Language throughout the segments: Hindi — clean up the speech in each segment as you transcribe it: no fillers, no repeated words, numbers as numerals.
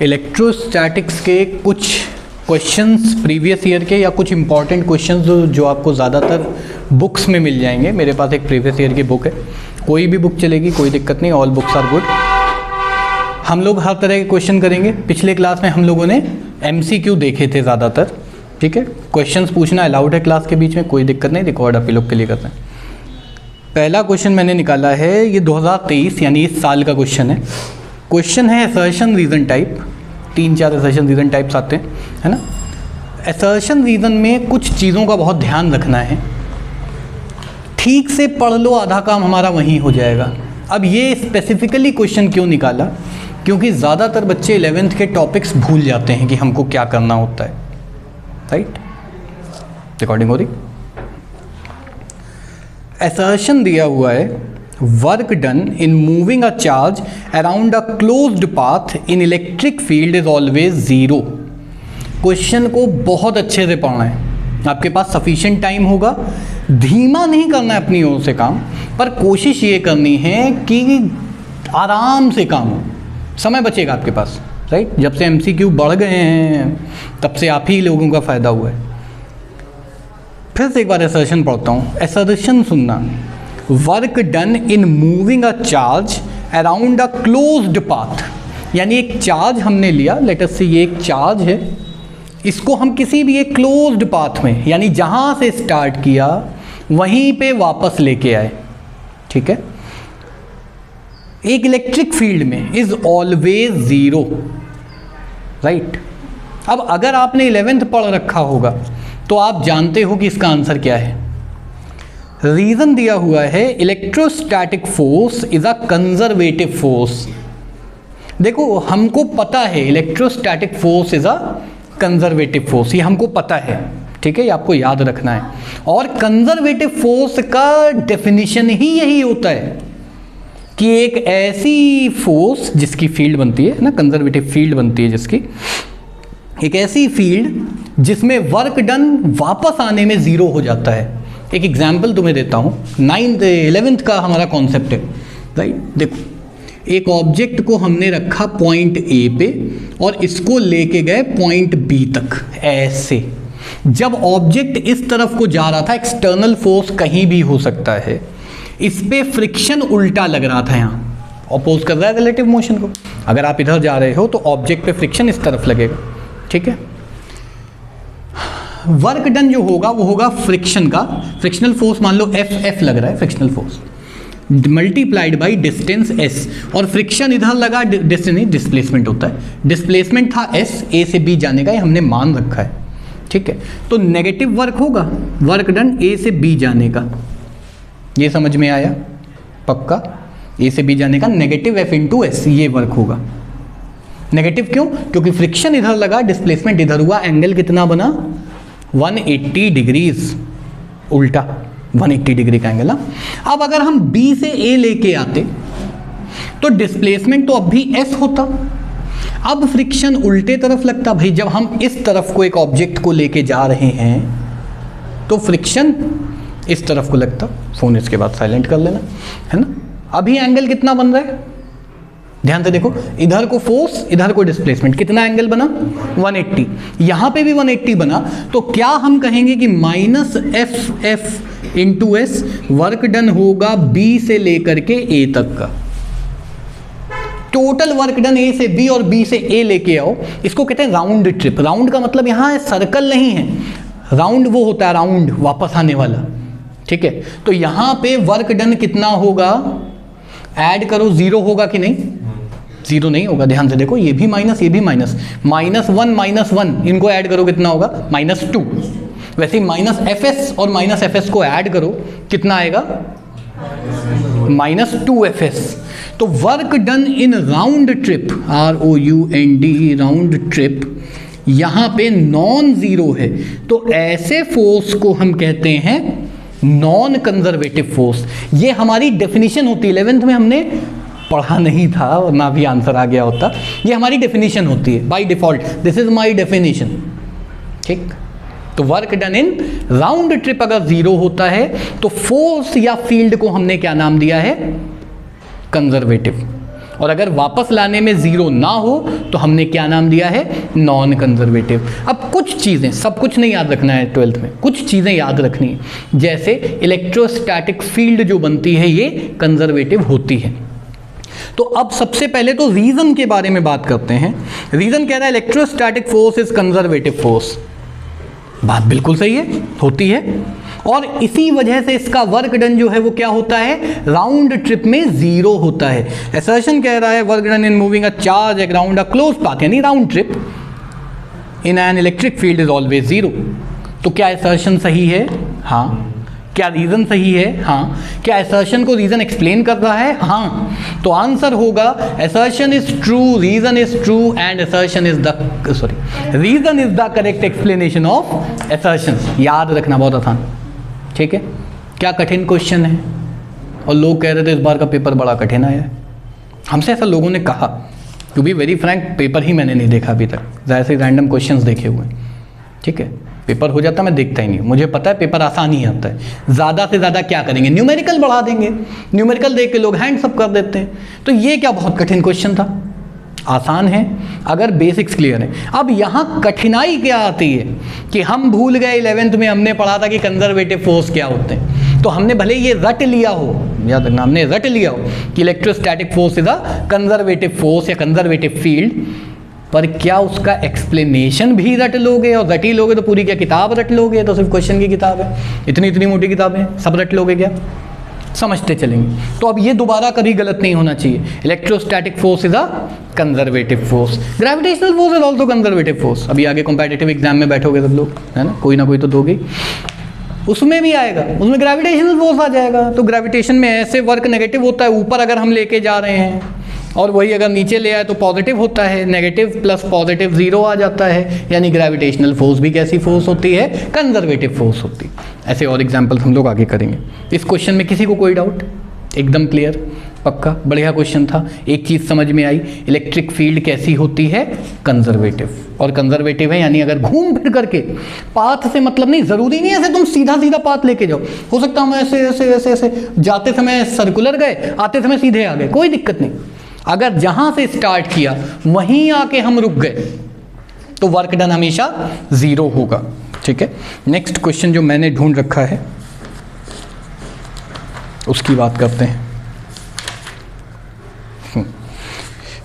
इलेक्ट्रोस्टैटिक्स के कुछ क्वेश्चंस प्रीवियस ईयर के या कुछ इंपॉर्टेंट क्वेश्चंस जो आपको ज़्यादातर बुक्स में मिल जाएंगे। मेरे पास एक प्रीवियस ईयर की बुक है, कोई भी बुक चलेगी, कोई दिक्कत नहीं, ऑल बुक्स आर गुड। हम लोग हर तरह के क्वेश्चन करेंगे। पिछले क्लास में हम लोगों ने MCQ देखे थे ज़्यादातर, ठीक है। क्वेश्चंस पूछना अलाउड है क्लास के बीच में, कोई दिक्कत नहीं, रिकॉर्ड आप लोग के लिए करते हैं। पहला क्वेश्चन मैंने निकाला है, ये 2023 यानी इस साल का क्वेश्चन है। क्वेश्चन है assertion reason type, 3-4 assertion reason types आते हैं, है ना। असर्शन रीजन में कुछ चीज़ों का बहुत ध्यान रखना है। ठीक से पढ़ लो, आधा काम हमारा वहीं हो जाएगा। अब ये स्पेसिफिकली क्वेश्चन क्यों निकाला, क्योंकि ज़्यादातर बच्चे 11th के टॉपिक्स भूल जाते हैं कि हमको क्या करना होता है, राइट। रिकॉर्डिंग हो रही। असर्शन दिया हुआ है, work done in moving a charge around a closed path in electric field is always zero. Question को बहुत अच्छे से पढ़ना है, आपके पास सफिशिएंट टाइम होगा। धीमा नहीं करना है अपनी ओर से काम, पर कोशिश ये करनी है कि आराम से काम हो, समय बचेगा आपके पास, राइट। जब से MCQ बढ़ गए हैं तब से आप ही लोगों का फ़ायदा हुआ है। फिर से एक बार असर्शन पढ़ता हूँ। असर्शन सुनना, work done in moving a charge around a closed path, यानी एक चार्ज हमने लिया, लेट अस से ये एक चार्ज है, इसको हम किसी भी एक क्लोज्ड पाथ में, यानी जहाँ से स्टार्ट किया वहीं पे वापस लेके आए, ठीक है। एक इलेक्ट्रिक फील्ड में इज ऑलवेज ज़ीरो, राइट। अब अगर आपने 11th पढ़ रखा होगा तो आप जानते हो कि इसका आंसर क्या है। रीजन दिया हुआ है, electrostatic force is a conservative force. देखो हमको पता है electrostatic force is a conservative force, ये हमको पता है, ठीक है, ये आपको याद रखना है। और कंजर्वेटिव फोर्स का डेफिनेशन ही यही होता है कि एक ऐसी फोर्स जिसकी फील्ड बनती है ना, कंजर्वेटिव फील्ड बनती है जिसकी, एक ऐसी फील्ड जिसमें वर्क डन वापस आने में ज़ीरो हो जाता है। एक एग्जाम्पल तुम्हें देता हूँ, 11th का हमारा कॉन्सेप्ट है, राइट। देखो एक ऑब्जेक्ट को हमने रखा पॉइंट A पे और इसको लेके गए पॉइंट B तक, ऐसे। जब ऑब्जेक्ट इस तरफ को जा रहा था, एक्सटर्नल फोर्स कहीं भी हो सकता है, इस पे फ्रिक्शन उल्टा लग रहा था, यहाँ अपोज कर रहा है रिलेटिव मोशन को। अगर आप इधर जा रहे हो तो ऑब्जेक्ट पे फ्रिक्शन इस तरफ लगेगा, ठीक है। वर्क डन जो होगा वो होगा फ्रिक्शन का, फ्रिक्शनल फोर्स मान लो F लग रहा है, frictional force multiplied by distance S, और फ्रिक्शन इधर लगा, डिस्टेंस डिस्प्लेसमेंट होता है, डिस्प्लेसमेंट था S, A से B जाने का, ये हमने मान रखा है, ठीक है। तो नेगेटिव वर्क होगा, वर्क डन A से B जाने का, ये समझ में आया पक्का। A से B जाने का नेगेटिव F इंटू S, ये वर्क होगा। नेगेटिव क्यों? क्योंकि फ्रिक्शन इधर लगा, डिस्प्लेसमेंट इधर हुआ, एंगल कितना बना 180 डिग्रीज, उल्टा 180 डिग्री का एंगल। अब अगर हम B से A लेके आते तो डिस्प्लेसमेंट तो अब भी S होता, अब फ्रिक्शन उल्टे तरफ लगता। भाई जब हम इस तरफ को एक ऑब्जेक्ट को लेके जा रहे हैं तो फ्रिक्शन इस तरफ को लगता। फोन इसके बाद साइलेंट कर लेना, है ना। अभी एंगल कितना बन रहा है, ध्यान से देखो, इधर को फोर्स, इधर को डिस्प्लेसमेंट, कितना एंगल बना 180, यहां पे भी 180 बना। तो क्या हम कहेंगे कि minus F into S work done होगा B से लेकर के A तक का। टोटल वर्क डन A से B और B से A लेके आओ, इसको कहते हैं राउंड ट्रिप। राउंड का मतलब यहां सर्कल नहीं है, राउंड वो होता है राउंड वापस आने वाला, ठीक है। तो यहां पे वर्क डन कितना होगा, ऐड करो, जीरो होगा कि नहीं, जीरो नहीं होगा। ध्यान से देखो, ये भी माइनस, ये भी माइनस, -1 इनको ऐड करो कितना होगा -2। वैसे ही -FS और -FS को ऐड करो कितना आएगा -2FS। तो work done in round trip, ROUND round trip, यहाँ पे नॉन जीरो है, तो ऐसे फोर्स को हम कहते हैं नॉन कंजर्वेटिव फोर्स। ये हमारी डेफिनेशन होती है, 11th में हमने पढ़ा नहीं था ना, भी आंसर आ गया होता। ये हमारी डेफिनेशन होती है by default, this is my definition, ठीक। तो work done in round trip अगर जीरो होता है तो फोर्स या फील्ड को हमने क्या नाम दिया है, कंजर्वेटिव। और अगर वापस लाने में ज़ीरो ना हो तो हमने क्या नाम दिया है, नॉन कंजर्वेटिव। अब कुछ चीज़ें, सब कुछ नहीं याद रखना है 12th में, कुछ चीज़ें याद रखनी है, जैसे इलेक्ट्रोस्टैटिक फील्ड जो बनती है ये कंजर्वेटिव होती है। तो अब सबसे पहले तो रीजन के बारे में बात करते हैं। रीजन कह रहा है electrostatic force is conservative force, बात बिल्कुल सही है, होती है, और इसी वजह से इसका वर्क डन जो है वो क्या होता है, राउंड ट्रिप में जीरो होता है। असर्शन कह रहा है work done in moving a charge around a close path, यानी round trip in an electric field is always zero. तो क्या असर्शन सही है? हाँ। क्या रीजन सही है? हाँ। क्या असर्शन को रीजन एक्सप्लेन कर रहा है? हाँ। तो आंसर होगा assertion is true, reason is true and assertion is reason is the correct explanation of assertion. याद रखना, बहुत आसान, ठीक है। क्या कठिन क्वेश्चन है, और लोग कह रहे थे इस बार का पेपर बड़ा कठिन आया है, हमसे ऐसा लोगों ने कहा। To be very frank, paper ही मैंने नहीं देखा अभी तक, ज़्यादा से रैंडम क्वेश्चंस देखे हुए, ठीक है। पेपर हो जाता मैं देखता ही नहीं, मुझे पता है पेपर आसान ही आता है। ज़्यादा से ज़्यादा क्या करेंगे, न्यूमेरिकल बढ़ा देंगे, न्यूमेरिकल देख के लोग हैंड्स अप कर देते हैं। तो ये क्या बहुत कठिन क्वेश्चन था, आसान है अगर बेसिक्स क्लियर है। अब यहाँ कठिनाई क्या आती है कि हम भूल गए 11th में हमने पढ़ा था कि कंजर्वेटिव फोर्स क्या होते हैं, तो हमने भले ये रट लिया हो, याद रखना, हमने रट लिया हो कि electrostatic force is a conservative force या कंजर्वेटिव फील्ड, पर क्या उसका एक्सप्लेनेशन भी रट लोगे, और रट ही लोगे तो पूरी क्या किताब रट लोगे? तो सिर्फ क्वेश्चन की किताब है, इतनी इतनी मोटी किताब है, सब रट लोगे क्या? समझते चलेंगे। तो अब ये दोबारा कभी गलत नहीं होना चाहिए। Electrostatic force is a conservative force, gravitational force is also conservative force. अभी आगे कॉम्पिटिटिव एग्जाम में बैठोगे सब लोग, है ना कोई तो दोगे, उसमें भी आएगा, उसमें ग्रेविटेशनल फोर्स आ जाएगा। तो ग्रेविटेशन में ऐसे वर्क नेगेटिव होता है, ऊपर अगर हम लेके जा रहे हैं और वही अगर नीचे ले आए तो पॉजिटिव होता है, नेगेटिव प्लस पॉजिटिव जीरो आ जाता है, यानी ग्रेविटेशनल फोर्स भी कैसी फोर्स होती है, कंजर्वेटिव फोर्स होती है। ऐसे और एग्जांपल हम लोग आगे करेंगे। इस क्वेश्चन में किसी को कोई डाउट? एकदम क्लियर, पक्का, बढ़िया क्वेश्चन था। एक चीज़ समझ में आई, इलेक्ट्रिक फील्ड कैसी होती है, कंजर्वेटिव, और कंजर्वेटिव है यानी अगर घूम फिर करके, पाथ से मतलब नहीं, ज़रूरी नहीं ऐसे तुम सीधा सीधा पाथ लेके जाओ, हो सकता हम ऐसे ऐसे ऐसे ऐसे जाते समय सर्कुलर गए, आते समय सीधे आ गए, कोई दिक्कत नहीं। अगर जहां से स्टार्ट किया वहीं आके हम रुक गए तो वर्क डन हमेशा जीरो होगा, ठीक है। नेक्स्ट क्वेश्चन जो मैंने ढूंढ रखा है उसकी बात करते हैं।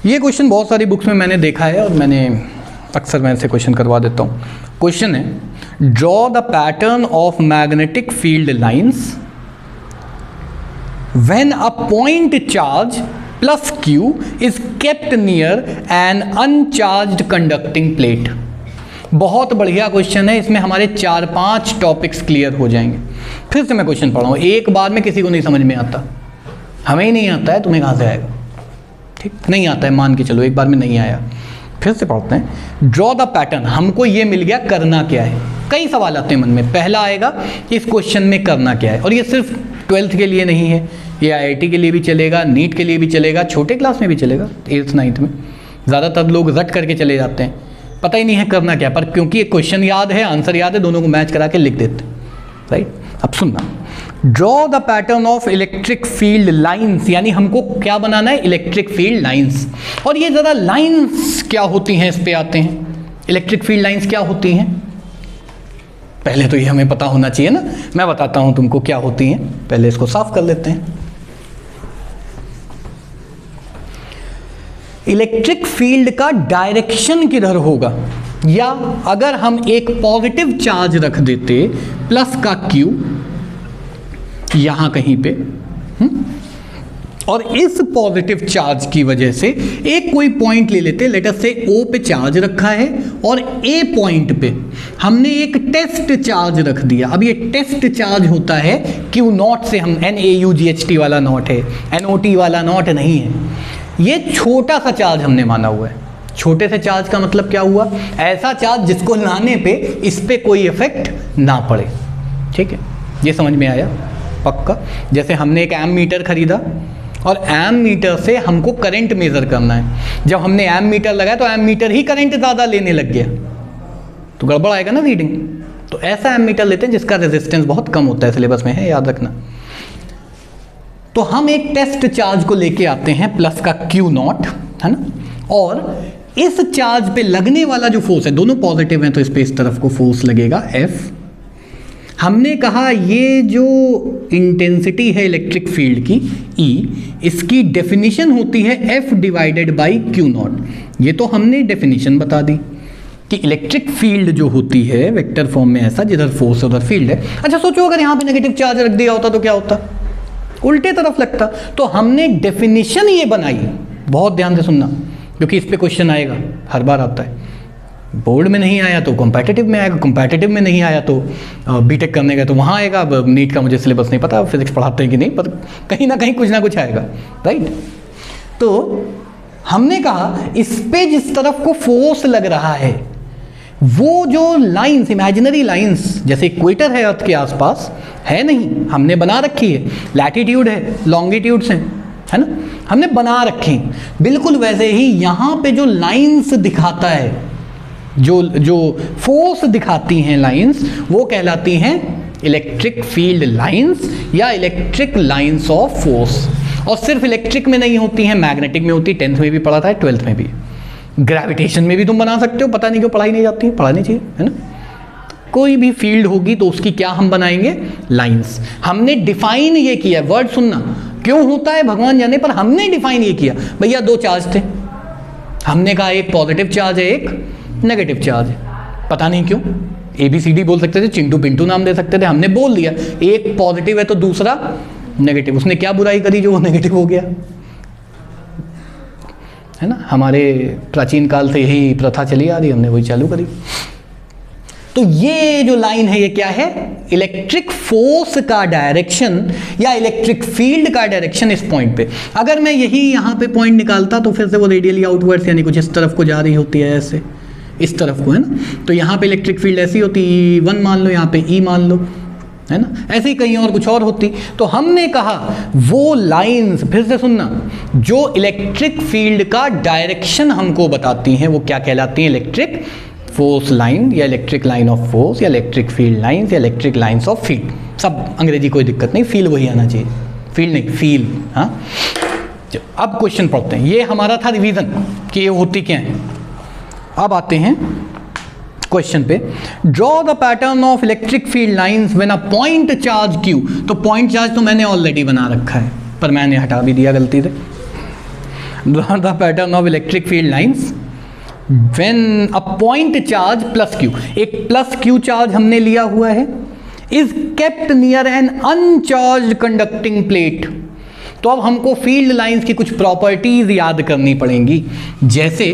ये क्वेश्चन बहुत सारी बुक्स में मैंने देखा है और मैंने अक्सर मैं ऐसे क्वेश्चन करवा देता हूँ। क्वेश्चन है, draw the pattern of magnetic field lines when a point charge plus Q is kept near an uncharged conducting plate। बहुत बढ़िया क्वेश्चन है, इसमें हमारे 4-5 टॉपिक्स क्लियर हो जाएंगे। फिर से मैं क्वेश्चन पढ़ रहा हूँ, एक बार में किसी को नहीं समझ में आता, हमें ही नहीं आता है, तुम्हें कहाँ से आएगा, ठीक, नहीं आता है, मान के चलो एक बार में नहीं आया। फिर से पढ़ते हैं, ड्रॉ द पैटर्न, हमको ये मिल गया, करना क्या है। कई सवाल आते हैं मन में, पहला आएगा इस क्वेश्चन में करना क्या है, और ये सिर्फ 12th के लिए नहीं है, ये IIT के लिए भी चलेगा, नीट के लिए भी चलेगा, छोटे क्लास में भी चलेगा, 8th 9th में। ज़्यादातर लोग रट करके चले जाते हैं, पता ही नहीं है करना क्या, पर क्योंकि एक क्वेश्चन याद है, आंसर याद है, दोनों को मैच करा के लिख देते हैं, राइट। अब सुनना, draw the pattern of electric field lines, यानी हमको क्या बनाना है, इलेक्ट्रिक फील्ड लाइंस। और ये ज़रा लाइंस क्या होती हैं, इस पे आते हैं। इलेक्ट्रिक फील्ड लाइंस क्या होती हैं, पहले तो ये हमें पता होना चाहिए ना, मैं बताता हूं तुमको क्या होती हैं, पहले इसको साफ कर लेते हैं। इलेक्ट्रिक फील्ड का डायरेक्शन किधर होगा, या अगर हम एक पॉजिटिव चार्ज रख देते प्लस का Q यहां कहीं पे, और इस पॉजिटिव चार्ज की वजह से एक कोई पॉइंट ले लेते, लेट अस से O पे चार्ज रखा है और A पॉइंट पे हमने एक टेस्ट चार्ज रख दिया। अब ये टेस्ट चार्ज होता है Q0 से, हम NaUGHT वाला नॉट है, NOT वाला नॉट नहीं है, ये छोटा सा चार्ज हमने माना हुआ है। छोटे से चार्ज का मतलब क्या हुआ, ऐसा चार्ज जिसको लाने पे इस पे कोई इफेक्ट ना पड़े, ठीक है, ये समझ में आया, पक्का। जैसे हमने एक एम मीटर खरीदा और एम मीटर से हमको करंट मेजर करना है, जब हमने एम मीटर लगाया तो एम मीटर ही करंट ज़्यादा लेने लग गया, तो गड़बड़ आएगा ना रीडिंग। तो ऐसा एम मीटर लेते हैं जिसका रेजिस्टेंस बहुत कम होता है, सिलेबस में है, याद रखना। तो हम एक टेस्ट चार्ज को लेके आते हैं प्लस का Q नॉट, है ना, और इस चार्ज पे लगने वाला जो फोर्स है, दोनों पॉजिटिव हैं तो इस पे इस तरफ को फोर्स लगेगा F। हमने कहा ये जो इंटेंसिटी है इलेक्ट्रिक फील्ड की E, इसकी डेफिनेशन होती है F divided by Q not. ये तो हमने डेफिनेशन बता दी कि इलेक्ट्रिक फील्ड जो होती है वेक्टर फॉर्म में ऐसा, जिधर फोर्स उधर फील्ड है। अच्छा सोचो अगर यहाँ पे नेगेटिव चार्ज रख दिया होता तो क्या होता, उल्टे तरफ लगता। तो हमने डेफिनेशन ये बनाई, बहुत ध्यान से सुनना क्योंकि इस पे क्वेश्चन आएगा, हर बार आता है। बोर्ड में नहीं आया तो कॉम्पिटिटिव में आएगा, कॉम्पिटिटिव में नहीं आया तो बीटेक करने का तो वहाँ आएगा। अब नीट का मुझे सिलेबस नहीं पता, फिजिक्स पढ़ाते हैं कि नहीं, पर कहीं ना कहीं कुछ ना कुछ आएगा, राइट। तो हमने कहा इस पे जिस तरफ को फोर्स लग रहा है, वो जो लाइंस, इमेजिनरी लाइंस, जैसे इक्वेटर है अर्थ के आसपास, है नहीं, हमने बना रखी है, लैटिट्यूड है, लॉन्गिट्यूड्स हैं, है ना, हमने बना रखी। बिल्कुल वैसे ही यहाँ पे जो लाइंस दिखाता है, जो फोर्स दिखाती हैं लाइंस, वो कहलाती हैं इलेक्ट्रिक फील्ड लाइंस या इलेक्ट्रिक लाइंस ऑफ फोर्स। और सिर्फ इलेक्ट्रिक में नहीं होती हैं, मैग्नेटिक में होती है, 10th में भी पढ़ा था, 12th में भी, ग्रेविटेशन में भी तुम बना सकते हो, पता नहीं क्यों पढ़ाई नहीं जाती है, पढ़ानी चाहिए, है ना। कोई भी फील्ड होगी तो उसकी क्या हम बनाएंगे, लाइंस। हमने डिफाइन ये किया, वर्ड सुनना, क्यों होता है भगवान जाने, पर हमने डिफाइन ये किया, भैया दो चार्ज थे, हमने कहा एक पॉजिटिव चार्ज है एक नेगेटिव चार्ज है। पता नहीं क्यों, ABCD बोल सकते थे, चिंटू पिंटू नाम दे सकते थे, हमने बोल दिया एक पॉजिटिव है तो दूसरा नेगेटिव। उसने क्या बुराई करी जो वो नेगेटिव हो गया, है ना। हमारे प्राचीन काल से यही प्रथा चली आ रही, हमने वही चालू करी। तो ये जो लाइन है ये क्या है, इलेक्ट्रिक फोर्स का डायरेक्शन या इलेक्ट्रिक फील्ड का डायरेक्शन इस पॉइंट पे। अगर मैं यही यहाँ पे पॉइंट निकालता तो फिर से वो रेडियली आउटवर्ड्स, यानी कुछ इस तरफ को जा रही होती है, ऐसे इस तरफ को, है ना। तो यहाँ पे इलेक्ट्रिक फील्ड ऐसी होती, E1 मान लो, यहाँ पे E मान लो, है ना, ऐसे ही कहीं और कुछ और होती। तो हमने कहा वो लाइंस, फिर से सुनना, जो इलेक्ट्रिक फील्ड का डायरेक्शन हमको बताती हैं, वो क्या कहलाती हैं, इलेक्ट्रिक फोर्स लाइन या इलेक्ट्रिक लाइन ऑफ फोर्स या इलेक्ट्रिक फील्ड लाइंस या इलेक्ट्रिक लाइंस ऑफ फील्ड। सब अंग्रेजी कोई दिक्कत नहीं, फील वही आना चाहिए, फील्ड नहीं, फील। हाँ, अब क्वेश्चन पढ़ते हैं। ये हमारा था रिवीजन कि ये होती क्या है। अब आते हैं क्वेश्चन पे। Draw the pattern of electric field lines when a point charge Q। तो पॉइंट चार्ज तो मैंने ऑलरेडी बना रखा है, पर मैंने हटा भी दिया गलती से। Draw the pattern of electric field lines when a point charge plus Q, एक प्लस Q चार्ज हमने लिया हुआ है, is kept near an uncharged conducting plate. तो अब हमको फील्ड लाइंस की कुछ प्रॉपर्टीज याद करनी पड़ेंगी, जैसे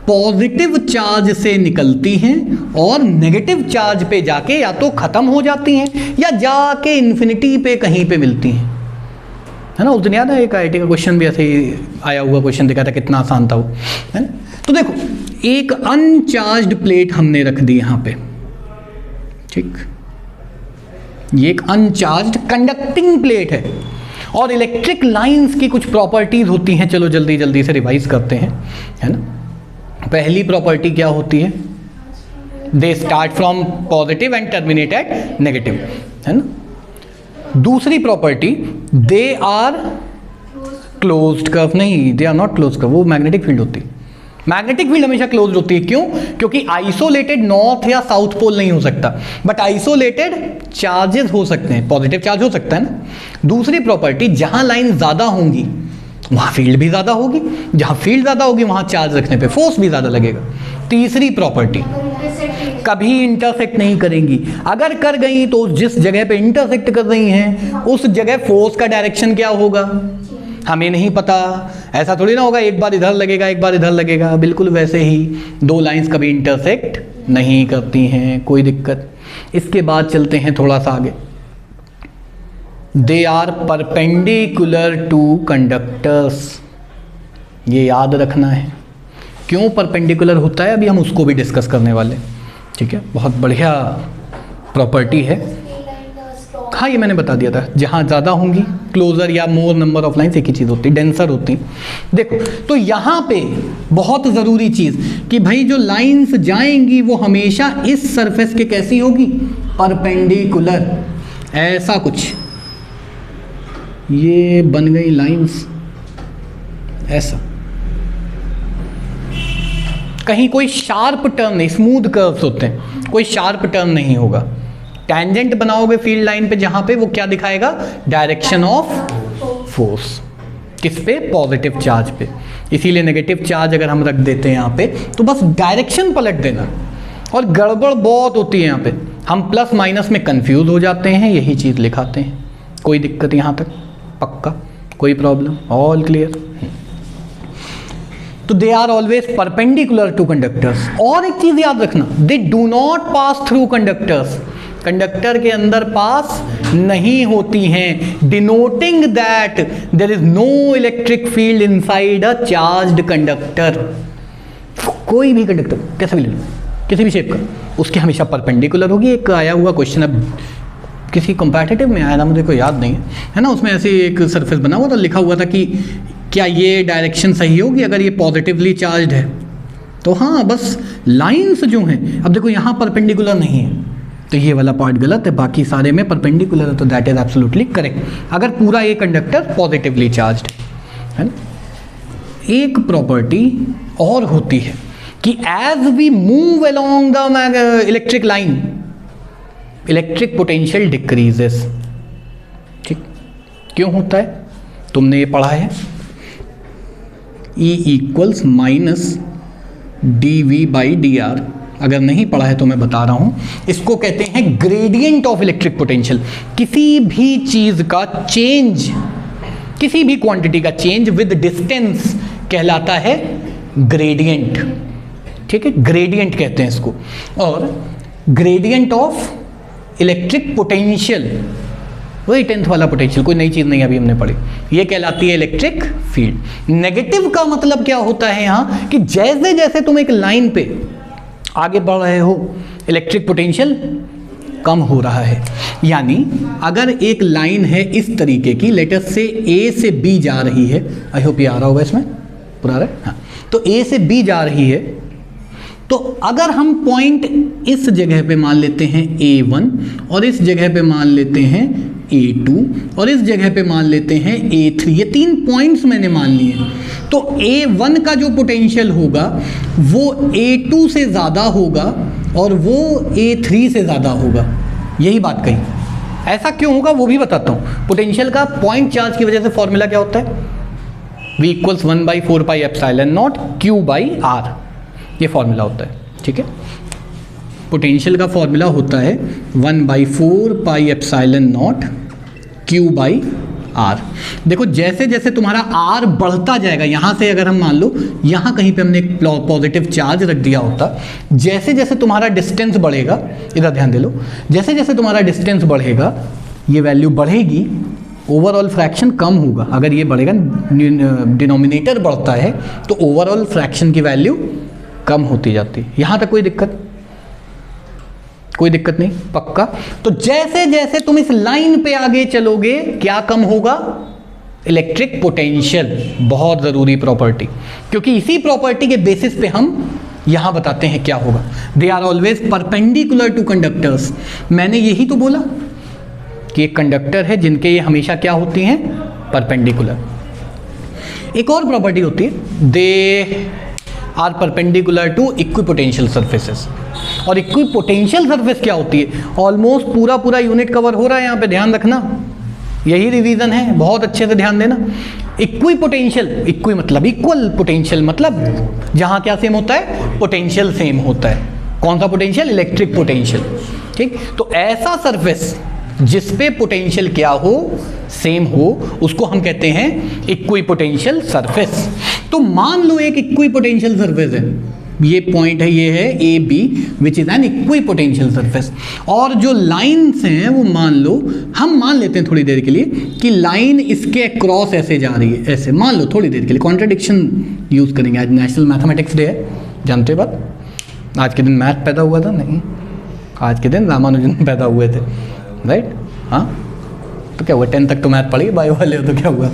पॉजिटिव चार्ज से निकलती हैं और नेगेटिव चार्ज पे जाके या तो खत्म हो जाती हैं या जाके इन्फिनिटी पे कहीं पे मिलती हैं, है ना। उस दिन याद है एक IIT का क्वेश्चन भी ऐसे ही आया हुआ, क्वेश्चन देखा था, कितना आसान था वो, है ना। तो देखो एक अनचार्ज्ड प्लेट हमने रख दी यहाँ पे, ठीक, ये एक अनचार्ज्ड कंडक्टिंग प्लेट है और इलेक्ट्रिक लाइंस की कुछ प्रॉपर्टीज होती हैं। चलो जल्दी जल्दी से रिवाइज करते हैं, है ना। पहली प्रॉपर्टी क्या होती है, they start from positive and terminate at negative, है ना। दूसरी property, they are closed curve, नहीं they are not closed curve, वो मैग्नेटिक फील्ड होती है। मैग्नेटिक फील्ड हमेशा क्लोज होती है, क्यों, क्योंकि आइसोलेटेड नॉर्थ या साउथ पोल नहीं हो सकता, बट आइसोलेटेड चार्जेस हो सकते हैं, पॉजिटिव चार्ज हो सकता है ना। दूसरी प्रॉपर्टी, जहां लाइन ज्यादा होंगी वहां फील्ड भी ज्यादा होगी, जहां फील्ड ज्यादा होगी वहां चार्ज रखने पे फोर्स भी ज्यादा लगेगा। तीसरी प्रॉपर्टी, कभी इंटरसेक्ट नहीं करेंगी, अगर कर गई तो जिस जगह पे इंटरसेक्ट कर रही हैं उस जगह फोर्स का डायरेक्शन क्या होगा हमें नहीं पता। ऐसा थोड़ी ना होगा एक बार इधर लगेगा एक बार इधर लगेगा, बिल्कुल वैसे ही दो लाइंस कभी इंटरसेक्ट नहीं करती हैं, कोई दिक्कत। इसके बाद चलते हैं थोड़ा सा आगे, they are perpendicular to conductors, ये याद रखना है। क्यों परपेंडिकुलर होता है अभी हम उसको भी डिस्कस करने वाले, ठीक है। बहुत बढ़िया प्रॉपर्टी है, हाँ ये मैंने बता दिया था, जहाँ ज़्यादा होंगी क्लोजर या मोर नंबर ऑफ लाइन्स एक ही चीज़ होती है, डेंसर होती। देखो तो यहाँ पे बहुत ज़रूरी चीज़ कि भाई जो लाइंस जाएंगी वो हमेशा इस सरफेस के कैसी होगी, परपेंडिकुलर, ऐसा कुछ, ये बन गई लाइंस ऐसा, कहीं कोई शार्प टर्न नहीं, स्मूथ कर्व्स होते हैं, कोई शार्प टर्न नहीं होगा। टैंजेंट बनाओगे फील्ड लाइन पे जहां पे, वो क्या दिखाएगा? Direction of force. किस पे? पॉजिटिव चार्ज पे। इसीलिए नेगेटिव चार्ज अगर हम रख देते हैं यहाँ पे तो बस डायरेक्शन पलट देना। और गड़बड़ बहुत होती है यहाँ पे, हम प्लस माइनस में कंफ्यूज हो जाते हैं, यही चीज़ लिखाते हैं। कोई दिक्कत यहाँ तक? पक्का? कोई प्रॉब्लम? All clear? तो they are always perpendicular to conductors. और एक चीज़ याद रखना, they do not pass through conductors, conductor के अंदर पास नहीं होती हैं, denoting that there is no electric field inside a charged conductor. कोई भी कंडक्टर कैसा भी ले लो, किसी भी शेप का, उसके हमेशा परपेंडिकुलर होगी। एक आया हुआ क्वेश्चन अब किसी कंपैटिटिव में आया था, मुझे कोई याद नहीं है ना, उसमें ऐसे एक सरफेस बना हुआ था, लिखा हुआ था कि क्या ये डायरेक्शन सही होगी अगर ये पॉजिटिवली चार्ज है? तो हाँ, बस लाइंस जो हैं, अब देखो यहाँ परपेंडिकुलर नहीं है तो ये वाला पार्ट गलत है, बाकी सारे में परपेंडिकुलर है, तो दैट इज एब्सोल्युटली करेक्ट अगर पूरा ये कंडक्टर पॉजिटिवली चार्ज्ड है ना। एक प्रॉपर्टी और होती है कि as we move along the electric line, electric potential decreases. ठीक, क्यों होता है? तुमने ये पढ़ा है, E equals minus D V by D R. अगर नहीं पढ़ा है तो मैं बता रहा हूं, इसको कहते हैं ग्रेडियंट ऑफ इलेक्ट्रिक पोटेंशियल। किसी भी चीज का चेंज, किसी भी क्वांटिटी का चेंज विद डिस्टेंस कहलाता है ग्रेडियंट। ठीक है, ग्रेडियंट कहते हैं इसको। और ग्रेडियंट ऑफ इलेक्ट्रिक पोटेंशियल, वही 10th वाला पोटेंशियल, कोई नई चीज नहीं अभी हमने पढ़ी, ये कहलाती है इलेक्ट्रिक फील्ड। नेगेटिव का मतलब क्या होता है यहां, कि जैसे जैसे तुम एक लाइन पे आगे बढ़ रहे हो, इलेक्ट्रिक पोटेंशियल कम हो रहा है। यानी अगर एक लाइन है इस तरीके की, लेटर से ए से बी जा रही है, आई होप ये आ रहा होगा इसमें पूरा रहा है, हाँ, तो ए से बी जा रही है, तो अगर हम पॉइंट इस जगह पे मान लेते हैं A1 और इस जगह पे मान लेते हैं A2 और इस जगह पे मान लेते हैं A3, ये 3 पॉइंट्स मैंने मान लिए हैं, तो A1 का जो पोटेंशियल होगा वो A2 से ज़्यादा होगा और वो A3 से ज़्यादा होगा। यही बात कही। ऐसा क्यों होगा वो भी बताता हूँ। पोटेंशियल का पॉइंट चार्ज की वजह से फॉर्मूला क्या होता है? V equals 1/4 pi epsilon not Q by R, ये फॉर्मूला होता है। ठीक है, पोटेंशियल का फॉर्मूला होता है 1/4 pi epsilon not Q by R। देखो जैसे जैसे तुम्हारा R बढ़ता जाएगा, यहाँ से अगर हम मान लो यहाँ कहीं पे हमने एक पॉजिटिव चार्ज रख दिया होता, जैसे जैसे तुम्हारा डिस्टेंस बढ़ेगा, इधर ध्यान दे लो, जैसे जैसे तुम्हारा डिस्टेंस बढ़ेगा ये वैल्यू बढ़ेगी, ओवरऑल फ्रैक्शन कम होगा। अगर ये बढ़ेगा, डिनोमिनेटर बढ़ता है तो ओवरऑल फ्रैक्शन की वैल्यू कम होती जाती है। यहाँ तक कोई दिक्कत? कोई दिक्कत नहीं? पक्का? तो जैसे जैसे तुम इस लाइन पे आगे चलोगे क्या कम होगा? Electric potential. बहुत ज़रूरी प्रॉपर्टी, क्योंकि इसी प्रॉपर्टी के बेसिस पे हम यहां बताते हैं क्या होगा। They are always perpendicular to conductors. मैंने यही तो बोला कि एक कंडक्टर है जिनके ये हमेशा क्या होती हैं? परपेंडिकुलर। एक और प्रॉपर्टी होती है, they are perpendicular to equipotential surfaces. और इक्विपोटेंशियल सर्फेस क्या होती है? ऑलमोस्ट पूरा पूरा यूनिट कवर हो रहा है यहाँ पे, ध्यान रखना, यही रिवीजन है, बहुत अच्छे से ध्यान देना। इक्विपोटेंशियल, इक्वी मतलब इक्वल, पोटेंशियल मतलब जहाँ क्या सेम होता है? पोटेंशियल सेम होता है। कौन सा पोटेंशियल? Electric potential. ठीक, तो ऐसा सर्फेस जिस पे पोटेंशियल क्या हो? सेम हो, उसको हम कहते हैं इक्विपोटेंशियल सरफेस। तो मान लो एक इक्विपोटेंशियल सरफेस है, ये पॉइंट है, ये है A B, which is an equipotential surface. और जो लाइन्स हैं वो मान लो, हम मान लेते हैं थोड़ी देर के लिए कि लाइन इसके अक्रॉस ऐसे जा रही है, ऐसे मान लो थोड़ी देर के लिए, कॉन्ट्रडिक्शन यूज करेंगे। आज नेशनल मैथमेटिक्स डे है, जानते हो बात? आज के दिन मैथ पैदा हुआ था? नहीं, आज के दिन रामानुजन पैदा हुए थे, राइट? हाँ, तो क्या हुआ? 10 तक तो मैथ पढ़ी, बायो वाले हो तो क्या हुआ?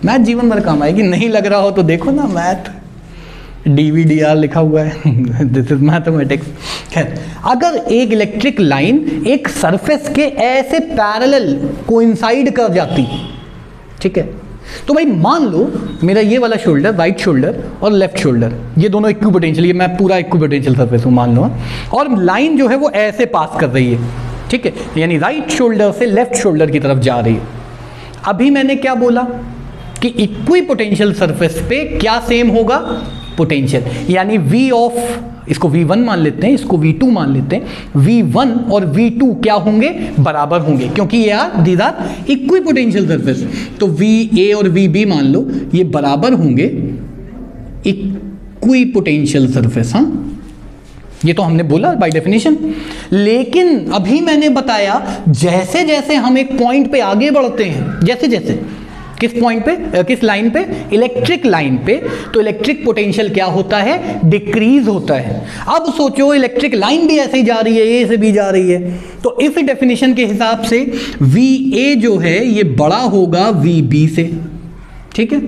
मैथ जीवन भर काम आएगी। नहीं लग रहा हो तो देखो ना मैथ, DVDR लिखा हुआ है, दिस इज मैथमेटिक्स। खैर, अगर एक इलेक्ट्रिक लाइन एक सरफेस के ऐसे पैरेलल कोइंसाइड कर जाती, ठीक है, तो भाई मान लो मेरा ये वाला शोल्डर, राइट शोल्डर और लेफ्ट शोल्डर, ये दोनों इक्विपोटेंशियल, ये मैं पूरा इक्विपोटेंशियल सरफेस हूँ मान लो, और लाइन जो है वो ऐसे पास कर रही है, ठीक है, यानी राइट शोल्डर से लेफ्ट शोल्डर की तरफ जा रही है। अभी मैंने क्या बोला कि इक्विपोटेंशियल सरफेस पे क्या सेम होगा, पोटेंशियल, यानी V ऑफ, इसको V1 मान लेते हैं, इसको V2 मान लेते हैं, V1 और V2 क्या होंगे, बराबर होंगे, क्योंकि ये यार दीज आर इक्विपोटेंशियल सरफेस, तो VA और VB मान लो ये बराबर होंगे इक्विपोटेंशियल सरफेस। हाँ, ये तो हमने बोला बाय डेफिनेशन। लेकिन अभी मैंने बताया जैसे जैसे हम एक पॉइंट पे आगे बढ़ते हैं, जैसे जैसे किस पॉइंट पे, किस लाइन पे, इलेक्ट्रिक लाइन पे, तो इलेक्ट्रिक पोटेंशियल क्या होता है, डिक्रीज होता है। अब सोचो इलेक्ट्रिक लाइन भी ऐसे ही जा रही है, ए से बी जा रही है, तो इस डेफिनेशन के हिसाब से VA जो है ये बड़ा होगा VB से, ठीक है,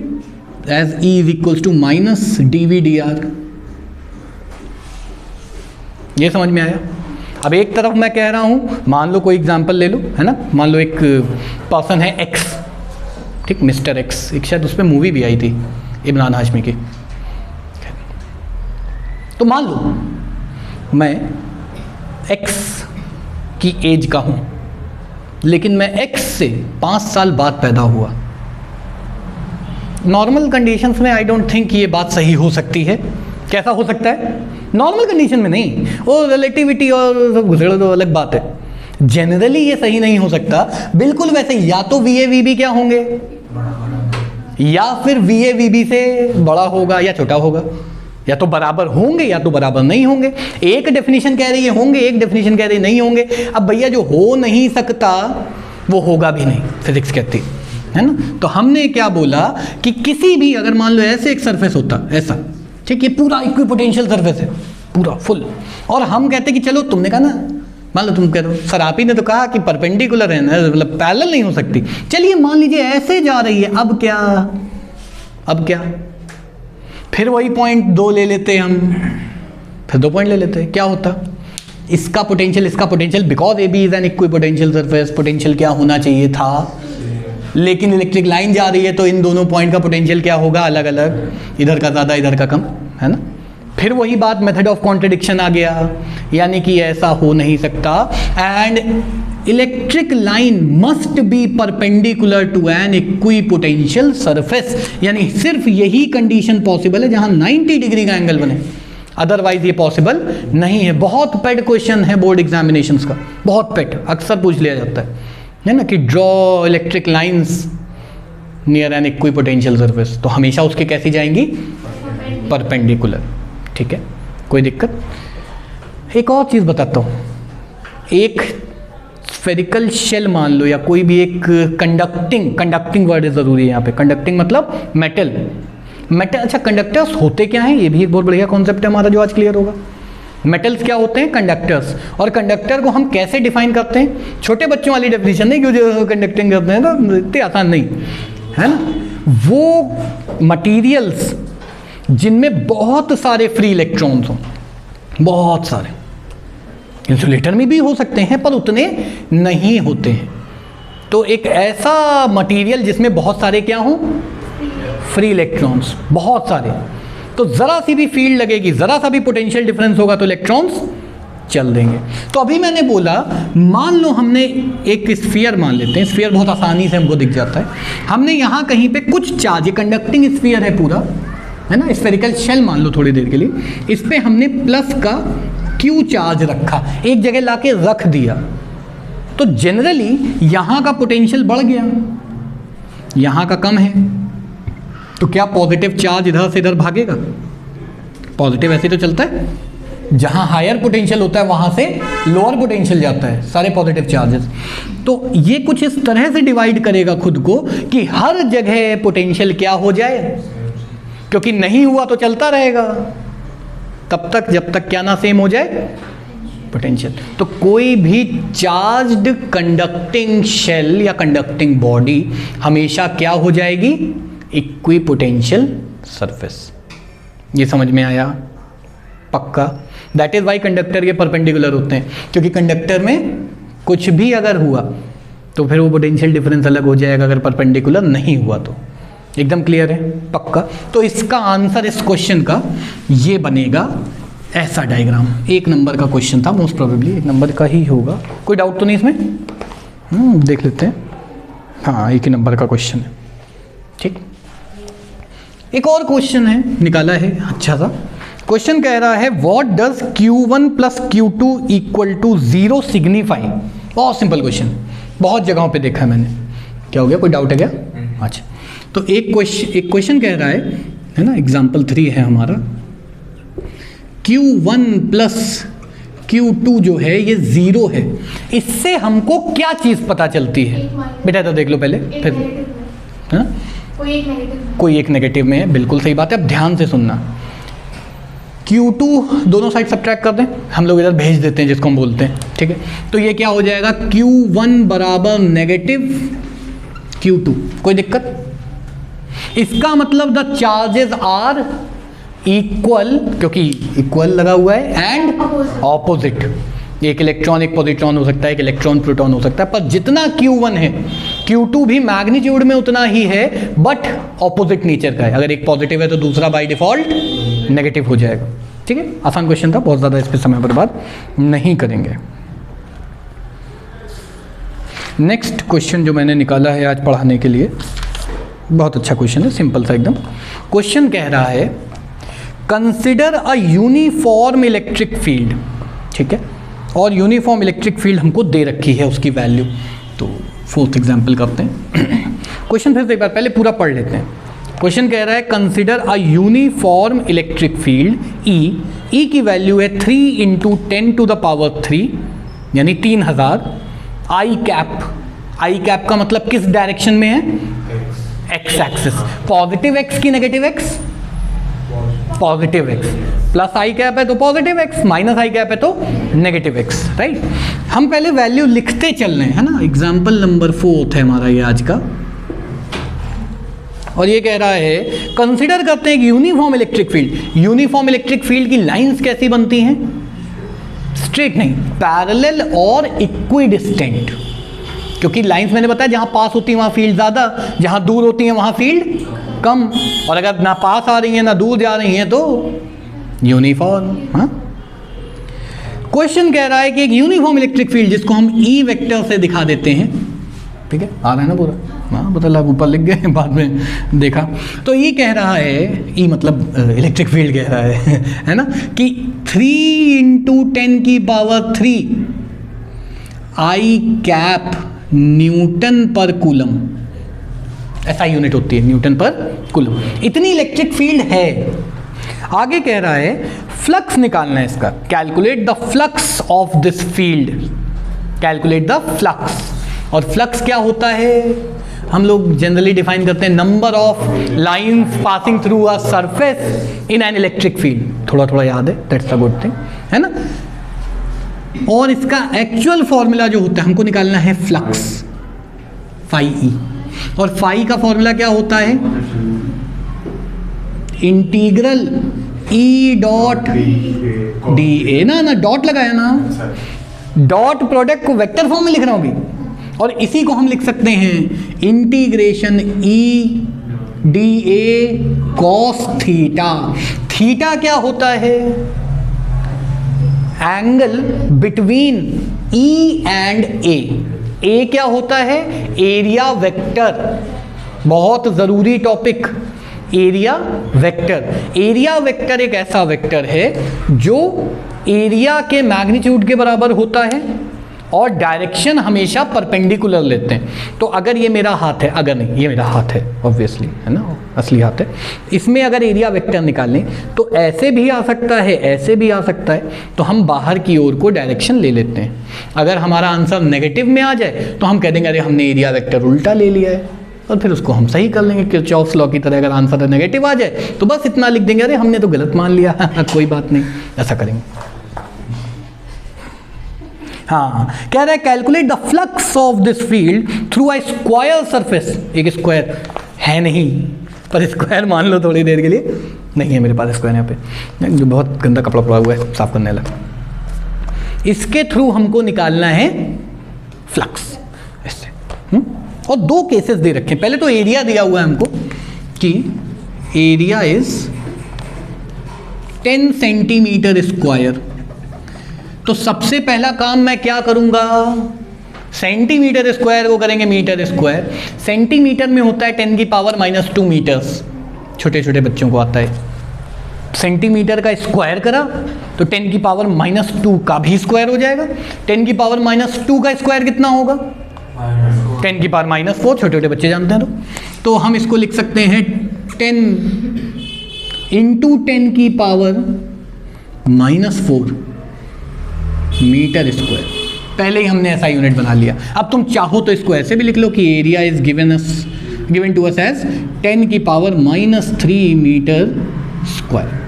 as E is equals to minus DVDR। ये समझ में आया? अब एक तरफ मैं कह रहा हूं, मान लो कोई एग्जांपल ले लो, है ना, मान लो एक पर्सन है X, ठीक, मिस्टर X, एक शायद उस पर मूवी भी आई थी इमरान हाशमी की। तो मान लो मैं X की एज का हूं, लेकिन मैं X से 5 साल बाद पैदा हुआ। नॉर्मल कंडीशंस में आई डोंट थिंक ये बात सही हो सकती है। कैसा हो सकता है? नॉर्मल कंडीशन में नहीं, वो रिलेटिविटी और सब घुसड़ तो अलग बात है। जनरली ये सही नहीं हो सकता। बिल्कुल वैसे या तो VA VB क्या होंगे, या फिर VA VB से बड़ा होगा या छोटा होगा, या तो बराबर होंगे या तो बराबर नहीं होंगे। एक डेफिनेशन कह रही है होंगे, एक डेफिनेशन कह रही नहीं होंगे। अब भैया जो हो नहीं सकता वो होगा भी नहीं, फिजिक्स कहती है ना। तो हमने क्या बोला कि किसी भी, अगर मान लो ऐसे एक सरफेस होता, ऐसा, ठीक, ये पूरा इक्विपोटेंशियल सरफेस है, पूरा फुल, और हम कहते कि चलो, तुमने कहा ना, मान लो तुम कह रहे हो, सर आप ही ने तो कहा कि परपेंडिकुलर है ना, मतलब पैरेलल नहीं हो सकती, चलिए मान लीजिए ऐसे जा रही है, अब क्या, अब क्या, फिर वही पॉइंट 2 ले लेते हम, फिर 2 पॉइंट ले लेते, क्या होता, इसका पोटेंशियल, इसका potential, because AB is an equipotential surface, potential क्या होना चाहिए था, लेकिन इलेक्ट्रिक लाइन जा रही है तो इन दोनों पॉइंट का पोटेंशियल क्या होगा, अलग अलग, इधर का ज़्यादा इधर का कम, है ना। फिर वही बात, मेथड ऑफ कॉन्ट्रडिक्शन आ गया, यानी कि ऐसा हो नहीं सकता, and electric line must be perpendicular to an equipotential surface, यानी सिर्फ यही कंडीशन पॉसिबल है जहां 90 डिग्री का एंगल बने, अदरवाइज ये पॉसिबल नहीं है। बहुत पेड क्वेश्चन है बोर्ड एग्जामिनेशंस का, बहुत पेड, अक्सर पूछ लिया जाता है ना, कि draw electric lines near an equipotential surface, तो हमेशा उसके कैसी जाएंगी, परपेंडिकुलर, ठीक है, कोई दिक्कत। एक और चीज़ बताता हूँ, एक स्फेरिकल शेल मान लो, या कोई भी एक कंडक्टिंग वर्ड ज़रूरी है यहाँ पे, कंडक्टिंग मतलब मेटल। अच्छा, कंडक्टर्स होते क्या हैं, ये भी एक बहुत बढ़िया कॉन्सेप्ट है हमारा जो आज क्लियर होगा। मेटल्स क्या होते हैं, कंडक्टर्स, और कंडक्टर को हम कैसे डिफाइन करते हैं, छोटे बच्चों वाली डेफिनेशन नहीं, क्यों जो कंडक्टिंग करते हैं तो इतनी आसान नहीं है ना। वो मटीरियल्स जिनमें बहुत सारे फ्री इलेक्ट्रॉन्स हों, बहुत सारे, इंसुलेटर में भी हो सकते हैं पर उतने नहीं होते हैं, तो एक ऐसा मटेरियल जिसमें बहुत सारे क्या हों, फ्री इलेक्ट्रॉन्स, बहुत सारे, तो ज़रा सी भी फील्ड लगेगी, ज़रा सा भी पोटेंशियल डिफरेंस होगा तो इलेक्ट्रॉन्स चल देंगे। तो अभी मैंने बोला, मान लो हमने एक स्फीयर मान लेते हैं, स्फीयर बहुत आसानी से हमको दिख जाता है, हमने यहाँ कहीं पे कुछ चार्ज, ये कंडक्टिंग स्फीयर है पूरा, है ना, स्फेरिकल शेल मान लो थोड़ी देर के लिए, इस पे हमने प्लस का Q चार्ज रखा, एक जगह लाके रख दिया, तो जनरली यहाँ का पोटेंशियल बढ़ गया, यहाँ का कम है, तो क्या पॉजिटिव चार्ज इधर से इधर भागेगा, पॉजिटिव ऐसे तो चलता है, जहाँ हायर पोटेंशियल होता है वहाँ से लोअर पोटेंशियल जाता है, सारे पॉजिटिव चार्जेस। तो ये कुछ इस तरह से डिवाइड करेगा खुद को कि हर जगह पोटेंशियल क्या हो जाए, क्योंकि नहीं हुआ तो चलता रहेगा तब तक जब तक क्या ना सेम हो जाए, पोटेंशियल। तो कोई भी चार्ज्ड कंडक्टिंग शेल या कंडक्टिंग बॉडी हमेशा क्या हो जाएगी, इक्विपोटेंशियल सरफेस। ये समझ में आया? पक्का? दैट इज वाई कंडक्टर ये परपेंडिकुलर होते हैं, क्योंकि कंडक्टर में कुछ भी अगर हुआ तो फिर वो पोटेंशियल डिफरेंस अलग हो जाएगा अगर परपेंडिकुलर नहीं हुआ तो। एकदम क्लियर है? पक्का? तो इसका आंसर इस क्वेश्चन का ये बनेगा, ऐसा डायग्राम। 1 नंबर का क्वेश्चन था, मोस्ट प्रोबेबली 1 नंबर का ही होगा। कोई डाउट तो नहीं इसमें? देख लेते हैं। हाँ, 1 ही नंबर का क्वेश्चन है। ठीक, एक और क्वेश्चन है, निकाला है अच्छा सा। क्वेश्चन कह रहा है what does Q1 plus Q2 equal to 0 signify. बहुत सिंपल क्वेश्चन, बहुत जगहों पे देखा है मैंने। क्या हो गया, कोई डाउट है क्या? अच्छा, तो एक क्वेश्चन कह रहा है ना, एग्जाम्पल 3 है हमारा, Q1 प्लस Q2 जो है ये 0 है। इससे हमको क्या चीज़ पता चलती है? बेटा तो देख लो पहले, फिर है ना, कोई एक नेगेटिव में है। बिल्कुल सही बात है, अब ध्यान से सुनना। Q2 दोनों साइड सब्ट्रैक्ट कर दें, हम लोग इधर भेज देते हैं जिसको हम बोलते हैं, ठीक है। तो ये क्या हो जाएगा, Q1 बराबर नेगेटिव Q2। कोई दिक्कत? इसका मतलब द चार्जेस आर इक्वल, क्योंकि इक्वल लगा हुआ है, एंड ऑपोजिट। एक इलेक्ट्रॉन एक पॉजिट्रॉन हो सकता है, एक इलेक्ट्रॉन प्रोटॉन हो सकता है, पर जितना Q1 है Q2 भी मैग्नीट्यूड में उतना ही है, बट ऑपोजिट नेचर का है। अगर एक पॉजिटिव है तो दूसरा बाय डिफॉल्ट नेगेटिव हो जाएगा। ठीक है, आसान क्वेश्चन था, बहुत ज़्यादा इस पर समय बर्बाद नहीं करेंगे। नेक्स्ट क्वेश्चन जो मैंने निकाला है आज पढ़ाने के लिए, बहुत अच्छा क्वेश्चन है, सिंपल सा एकदम। क्वेश्चन कह रहा है consider a uniform electric field. ठीक है, और यूनिफॉर्म इलेक्ट्रिक फील्ड हमको दे रखी है, उसकी वैल्यू। तो 4th एग्जाम्पल करते हैं। क्वेश्चन फिर से एक बार पहले पूरा पढ़ लेते हैं। क्वेश्चन कह रहा है consider a uniform electric field E की वैल्यू है 3 × 10⁻³ यानी 3000। आई कैप का मतलब किस डायरेक्शन में है? X axis. पॉजिटिव एक्स की negative X? Positive X. Plus I cap है तो positive X, minus I cap है तो नेगेटिव एक्स, राइट। हम पहले वैल्यू लिखते चल रहे हैं, है ना। एग्जाम्पल नंबर 4 है हमारा ये आज का, और ये कह रहा है कंसिडर करते हैं कि uniform electric field. Uniform electric field की लाइंस कैसी बनती हैं? स्ट्रेट नहीं, पैरेलल और इक्विडिस्टेंट। क्योंकि लाइंस मैंने बताया जहां पास होती है वहां फील्ड ज़्यादा, जहां दूर होती है वहां फील्ड कम। और अगर ना पास आ रही है ना दूर जा रही हैं तो यूनिफॉर्म। हाँ, क्वेश्चन कह रहा है कि एक यूनिफॉर्म इलेक्ट्रिक फील्ड जिसको हम ई वेक्टर से दिखा देते हैं, ठीक है, आ रहा है ना पूरा? हाँ, बदला ऊपर लिख गए, बाद में देखा। तो ये कह रहा है, ई मतलब इलेक्ट्रिक फील्ड कह रहा है ना, कि 3 × 10⁻³ आई कैप न्यूटन पर कूलम, ऐसा यूनिट होती है, न्यूटन पर कूलम। इतनी इलेक्ट्रिक फील्ड है। आगे कह रहा है फ्लक्स निकालना है इसका। Calculate the flux of this field. Calculate the flux. और फ्लक्स क्या होता है? हम लोग जनरली डिफाइन करते हैं number of lines passing through a surface in an electric field. थोड़ा थोड़ा याद है, दैट्स अ गुड थिंग, है ना। और इसका एक्चुअल फॉर्मूला जो होता है, हमको निकालना है फ्लक्स, फाई ई। और फाई का फॉर्मूला क्या होता है? Integral E dot D A ना डॉट लगाया ना, डॉट प्रोडक्ट को वेक्टर फॉर्म में लिखना होगी, और इसी को हम लिख सकते हैं integration E D A cos theta. Theta क्या होता है? एंगल बिटवीन ई एंड ए। ए क्या होता है? Area vector. बहुत ज़रूरी topic, area vector. Area vector एक ऐसा वेक्टर है जो एरिया के मैग्नीट्यूड के बराबर होता है और डायरेक्शन हमेशा परपेंडिकुलर लेते हैं। तो अगर ये मेरा हाथ है, अगर नहीं ये मेरा हाथ है ऑब्वियसली, है ना, असली हाथ है, इसमें अगर एरिया वेक्टर निकालें तो ऐसे भी आ सकता है, ऐसे भी आ सकता है। तो हम बाहर की ओर को डायरेक्शन ले लेते हैं। अगर हमारा आंसर नेगेटिव में आ जाए तो हम कह देंगे अरे हमने एरिया वेक्टर उल्टा ले लिया है, और फिर उसको हम सही कर लेंगे किरचॉफ्स लॉ की तरह। अगर आंसर नेगेटिव आ जाए तो बस इतना लिख देंगे अरे हमने तो गलत मान लिया, कोई बात नहीं, ऐसा करेंगे। हाँ, कह रहा है calculate the flux of this field through a square surface. एक स्क्वायर है नहीं, पर स्क्वायर मान लो थोड़ी देर के लिए। नहीं है मेरे पास स्क्वायर यहाँ पे, जो बहुत गंदा कपड़ा पड़ा हुआ है साफ करने वाला। इसके थ्रू हमको निकालना है फ्लक्स ऐसे। और दो केसेस दे रखे हैं। पहले तो एरिया दिया हुआ है हमको कि एरिया इज 10 सेंटीमीटर स्क्वायर। तो सबसे पहला काम मैं क्या करूंगा, सेंटीमीटर स्क्वायर को करेंगे मीटर स्क्वायर। सेंटीमीटर में होता है 10 की पावर -2 मीटर्स, छोटे छोटे बच्चों को आता है। सेंटीमीटर का स्क्वायर करा तो 10 की पावर -2 का भी स्क्वायर हो जाएगा। 10 की पावर -2 का स्क्वायर कितना होगा, 10 की पावर -4, छोटे छोटे बच्चे जानते हैं। तो हम इसको लिख सकते हैं 10 × 10 की पावर -4 मीटर स्क्वायर। पहले ही हमने ऐसा यूनिट बना लिया। अब तुम चाहो तो इसको ऐसे भी लिख लो कि area is given to us as 10 की पावर -3 मीटर स्क्वायर।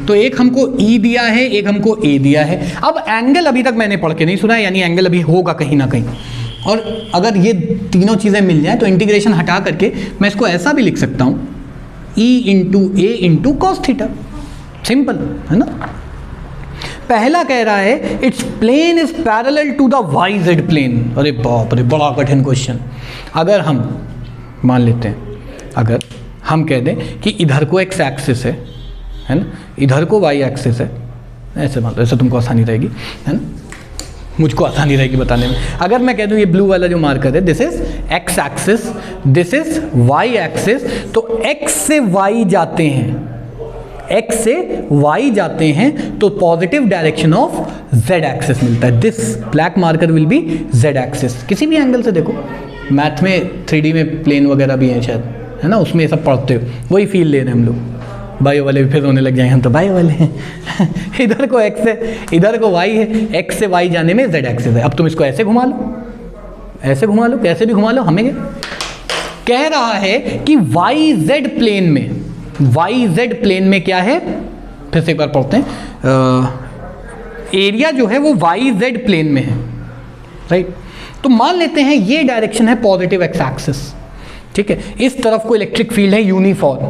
तो एक हमको E दिया है, एक हमको A दिया है। अब एंगल अभी तक मैंने पढ़ के नहीं सुना है, यानी एंगल अभी होगा कहीं ना कहीं। और अगर ये तीनों चीज़ें मिल जाए तो इंटीग्रेशन हटा करके मैं इसको ऐसा भी लिख सकता हूँ E × A × cos थीटा। सिंपल है ना। पहला कह रहा है it's plane is parallel to the YZ plane. अरे बाप रे, बड़ा कठिन क्वेश्चन। अगर हम मान लेते हैं, अगर हम कह दें कि इधर को x एक्सिस है ना, इधर को y एक्सिस है, ऐसे मान लो, ऐसे तुमको आसानी रहेगी है ना, मुझको आसानी रहेगी बताने में। अगर मैं कह दूं ये ब्लू वाला जो मार्कर है this is x axis, this is y axis, तो x से y जाते हैं, x से y जाते हैं तो positive direction of z axis मिलता है। This black marker will be z axis. किसी भी एंगल से देखो, मैथ में 3D में प्लेन वगैरह भी हैं शायद, है ना, उसमें ये सब पढ़ते हो, वही फील ले रहे हैं हम लोग। बायो वाले भी फिर रोने लग जाएंगे, हम तो बायो वाले हैं। इधर को x है, इधर को y है, x से y जाने में z एक्सिस है। अब तुम इसको ऐसे घुमा लो, ऐसे घुमा लो, कैसे भी घुमा लो, हमें कह रहा है कि YZ प्लेन में, YZ प्लेन में क्या है, फिर से एक बार पढ़ते हैं, एरिया जो है वो YZ प्लेन में है, राइट। तो मान लेते हैं ये डायरेक्शन है पॉजिटिव x एक्सिस, ठीक है। इस तरफ को इलेक्ट्रिक फील्ड है यूनिफॉर्म,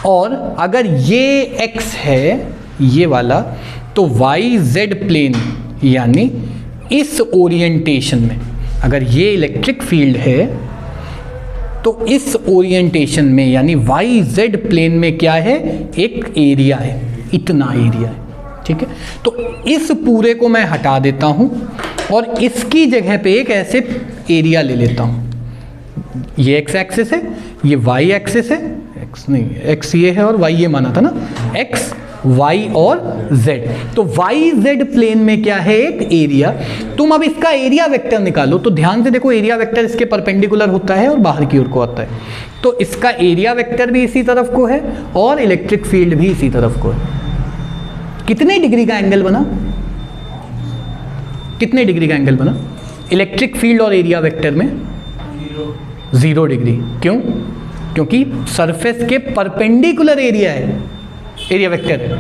और अगर ये x है ये वाला, तो YZ प्लेन यानी इस ओरिएंटेशन में अगर ये इलेक्ट्रिक फील्ड है तो इस ओरिएंटेशन में यानी YZ प्लेन में क्या है, एक एरिया है, इतना एरिया है, ठीक है। तो इस पूरे को मैं हटा देता हूं और इसकी जगह पे एक ऐसे एरिया ले लेता हूं। ये x एक्सिस है, ये y एक्सिस है, x नहीं, x ये है और y ये माना था ना, x y और z। तो YZ प्लेन में क्या है, एक एरिया। तुम अब इसका एरिया वेक्टर निकालो, तो ध्यान से देखो, एरिया वेक्टर इसके परपेंडिकुलर होता है और बाहर की ओर को आता है। तो इसका एरिया वेक्टर भी इसी तरफ को है और इलेक्ट्रिक फील्ड भी इसी तरफ को है। कितने डिग्री का एंगल बना, कितने डिग्री का एंगल बना इलेक्ट्रिक फील्ड और एरिया वेक्टर में? 0 डिग्री। क्यों? क्योंकि सरफेस के परपेंडिकुलर एरिया है, एरिया वेक्टर है,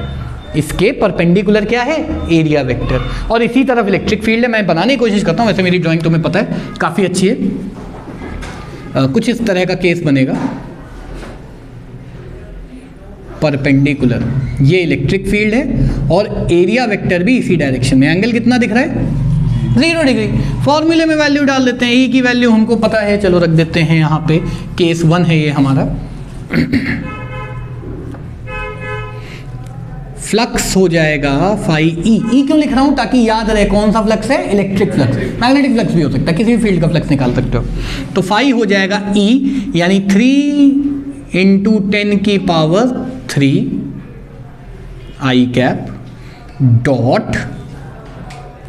इसके परपेंडिकुलर क्या है, एरिया वेक्टर। और इसी तरफ इलेक्ट्रिक फील्ड है। मैं बनाने की कोशिश करता हूँ, वैसे मेरी ड्राइंग तुम्हें पता है काफ़ी अच्छी है। कुछ इस तरह का केस बनेगा, परपेंडिकुलर, ये इलेक्ट्रिक फील्ड है और एरिया वेक्टर भी इसी डायरेक्शन में। एंगल कितना दिख रहा है, 0 डिग्री। फॉर्मूले में वैल्यू डाल देते हैं, ई की वैल्यू हमको पता है, चलो रख देते हैं यहाँ पे, केस 1 है ये हमारा। फ्लक्स हो जाएगा फाई ई। ई क्यों लिख रहा हूँ, ताकि याद रहे कौन सा फ्लक्स है, इलेक्ट्रिक फ्लक्स। मैग्नेटिक फ्लक्स भी हो सकता है, किसी भी फील्ड का फ्लक्स निकाल सकते हो। तो फाई हो जाएगा ई, यानी 3 × 10 की पावर 3 आई कैप डॉट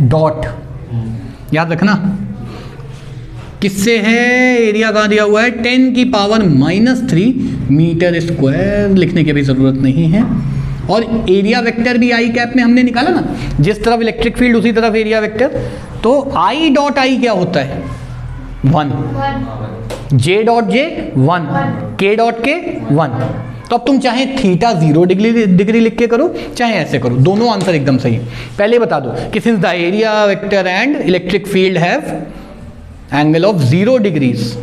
डॉट, याद रखना किससे है, एरिया कहाँ दिया हुआ है, 10 की पावर -3 मीटर स्क्वायर। लिखने की भी ज़रूरत नहीं है। और एरिया वेक्टर भी आई कैप में हमने निकाला ना, जिस तरफ इलेक्ट्रिक फील्ड उसी तरफ एरिया वेक्टर। तो आई डॉट आई क्या होता है, 1, जे डॉट जे 1, के डॉट के 1। तो अब तुम चाहे थीटा 0 डिग्री लिख के करो, चाहे ऐसे करो, दोनों आंसर एकदम सही है। पहले बता दो कि since the area vector and electric field have angle of 0 degrees,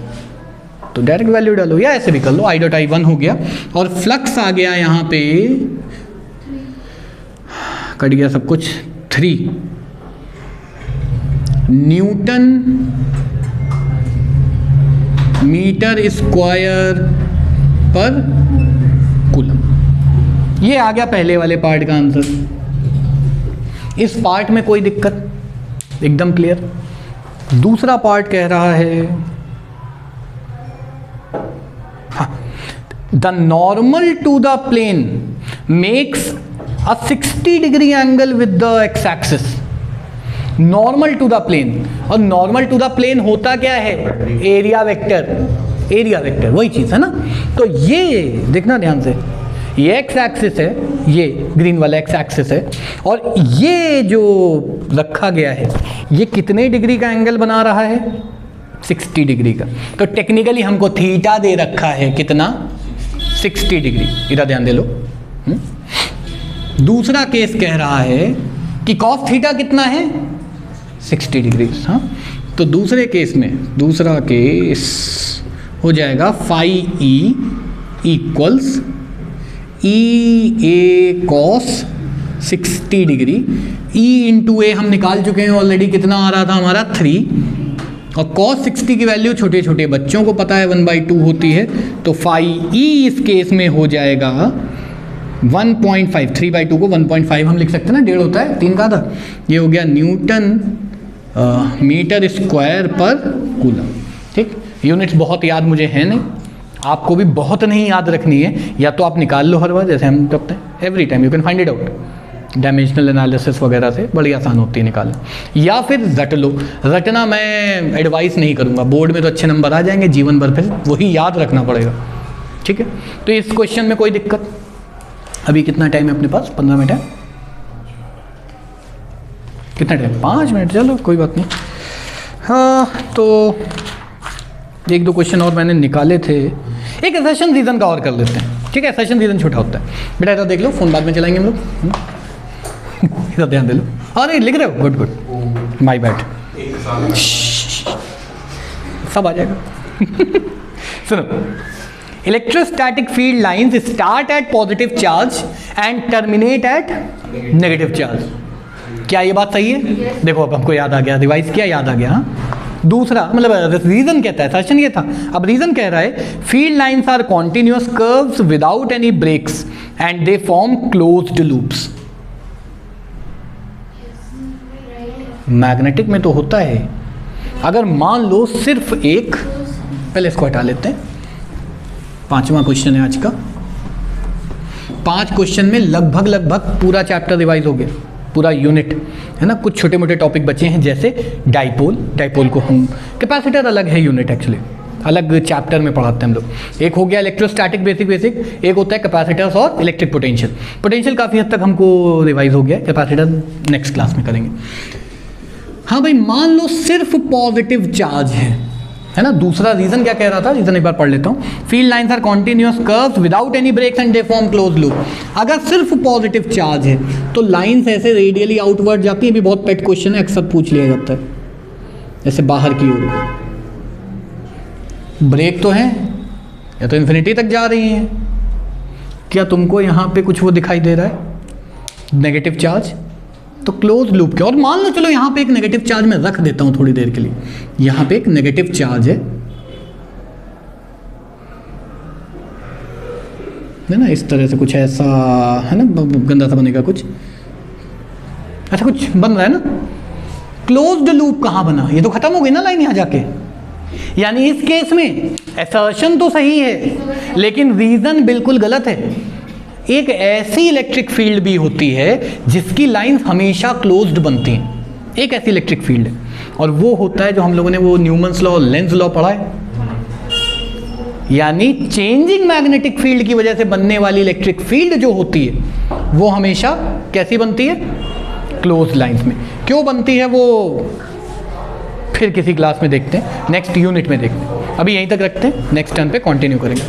तो डायरेक्ट वैल्यू डालो या ऐसे भी कर लो, आई डॉट आई 1 हो गया और फ्लक्स आ गया यहाँ पे, कट गया सब कुछ, 3 न्यूटन मीटर स्क्वायर पर कूलम। ये आ गया पहले वाले पार्ट का आंसर। इस पार्ट में कोई दिक्कत, एकदम क्लियर। दूसरा पार्ट कह रहा है the normal to the plane makes a 60 degree angle with the X axis. Normal to the plane, और नॉर्मल टू द प्लेन होता क्या है? एरिया वेक्टर, एरिया वेक्टर वही चीज है ना। तो ये देखना ध्यान से, ये एक्स एक्सिस है, ये ग्रीन वाला एक्स एक्सिस है, और ये जो रखा गया है ये कितने डिग्री का एंगल बना रहा है? 60 डिग्री का। तो टेक्निकली हमको थीटा दे रखा है कितना? 60 डिग्री। इधर ध्यान दे लो। दूसरा केस कह रहा है कि कॉस थीटा कितना है? 60 डिग्री। हाँ, तो दूसरे केस में, दूसरा केस हो जाएगा फाई ई इक्वल्स ई ए कॉस 60 डिग्री। ई इंटू ए हम निकाल चुके हैं ऑलरेडी, कितना आ रहा था हमारा? 3। और कॉस 60 की वैल्यू छोटे छोटे बच्चों को पता है 1/2 होती है, तो फाई ई इस केस में हो जाएगा 1.5। 3/2 को 1.5 हम लिख सकते हैं ना, 1.5 होता है, 3 का था। ये हो गया न्यूटन मीटर स्क्वायर पर कूलम। ठीक, यूनिट्स बहुत याद मुझे है नहीं, आपको भी बहुत नहीं याद रखनी है, या तो आप निकाल लो हर बार जैसे हम करते हैं, every time you can find it out. Dimensional analysis वगैरह से बड़ी आसान होती है निकालना, या फिर रट लो। रटना मैं एडवाइस नहीं करूँगा, बोर्ड में तो अच्छे नंबर आ जाएंगे, जीवन भर फिर वही याद रखना पड़ेगा। ठीक है, तो इस क्वेश्चन में कोई दिक्कत? अभी कितना टाइम है अपने पास? 15 मिनट है। कितना टाइम? 5 मिनट, चलो कोई बात नहीं। हाँ, तो 1-2 क्वेश्चन और मैंने निकाले थे। एक एसेशन रीजन का और कर लेते हैं, ठीक है? एसेशन रीजन छोटा होता है बेटा, इधर देख लो, फोन बाद में चलाएंगे हम लोग। इधर ध्यान दे लो। अरे लिख रहे हो? गुड गुड, माय बैड, सब आ जाएगा। सुनो, electrostatic field lines start at positive charge and terminate at negative charge. क्या ये बात सही है? देखो अब हमको याद आ गया, रिवाइज किया, याद आ गया। हाँ, दूसरा मतलब रीजन कहता है, सेशन ये था। अब रीजन कह रहा है field lines are continuous curves without any breaks and they form closed loops. Magnetic में तो होता है। अगर मान लो सिर्फ एक, पहले इसको हटा लेते हैं, 5वां क्वेश्चन है आज का। 5 क्वेश्चन में लगभग पूरा चैप्टर रिवाइज हो गया, पूरा यूनिट है ना। कुछ छोटे मोटे टॉपिक बचे हैं, जैसे डाइपोल को हम, कैपेसिटर अलग है यूनिट, एक्चुअली अलग चैप्टर में पढ़ाते हैं हम लोग। एक हो गया इलेक्ट्रोस्टैटिक बेसिक, एक होता है कैपेसिटर्स और इलेक्ट्रिक पोटेंशियल काफ़ी हद तक हमको रिवाइज हो गया, कैपेसिटर नेक्स्ट क्लास में करेंगे। हाँ भाई, मान लो सिर्फ पॉजिटिव चार्ज है ना। दूसरा रीजन क्या कह रहा था? रीजन एक बार पढ़ लेता हूँ। Field lines are continuous curves without any breaks and they form close loop. अगर सिर्फ पॉजिटिव चार्ज है तो लाइंस ऐसे रेडियली आउटवर्ड जाती है। भी बहुत पेट क्वेश्चन है, अक्सर पूछ लिया जाता है, ऐसे बाहर की ओर। ब्रेक तो है या तो इन्फिनिटी तक जा रही है। क्या तुमको यहाँ पे कुछ वो दिखाई दे रहा है? नेगेटिव चार्ज, तो क्लोज लूप क्या। और मान लो चलो यहाँ पे एक नेगेटिव चार्ज मैं रख देता हूँ थोड़ी देर के लिए। यहाँ पे एक नेगेटिव चार्ज है ना, इस तरह से कुछ ऐसा है ना, गंदा सा बनेगा कुछ ऐसा, कुछ बन रहा है ना। क्लोज्ड लूप कहाँ बना? ये तो खत्म हो गई ना लाइन यहाँ जाके। यानी इस केस में असर्शन तो सही है लेकिन रीजन बिल्कुल गलत है। एक ऐसी इलेक्ट्रिक फील्ड भी होती है जिसकी लाइंस हमेशा क्लोज्ड बनती हैं। एक ऐसी इलेक्ट्रिक फील्ड है, और वो होता है जो हम लोगों ने वो न्यूमन्स लॉ, लेंज लॉ पढ़ा है। यानी चेंजिंग मैग्नेटिक फील्ड की वजह से बनने वाली इलेक्ट्रिक फील्ड जो होती है वो हमेशा कैसी बनती है? क्लोज्ड लाइंस में। क्यों बनती है वो फिर किसी क्लास में देखते हैं, नेक्स्ट यूनिट में देखते हैं। अभी यहीं तक रखते हैं, नेक्स्ट टर्न पे कंटिन्यू करेंगे।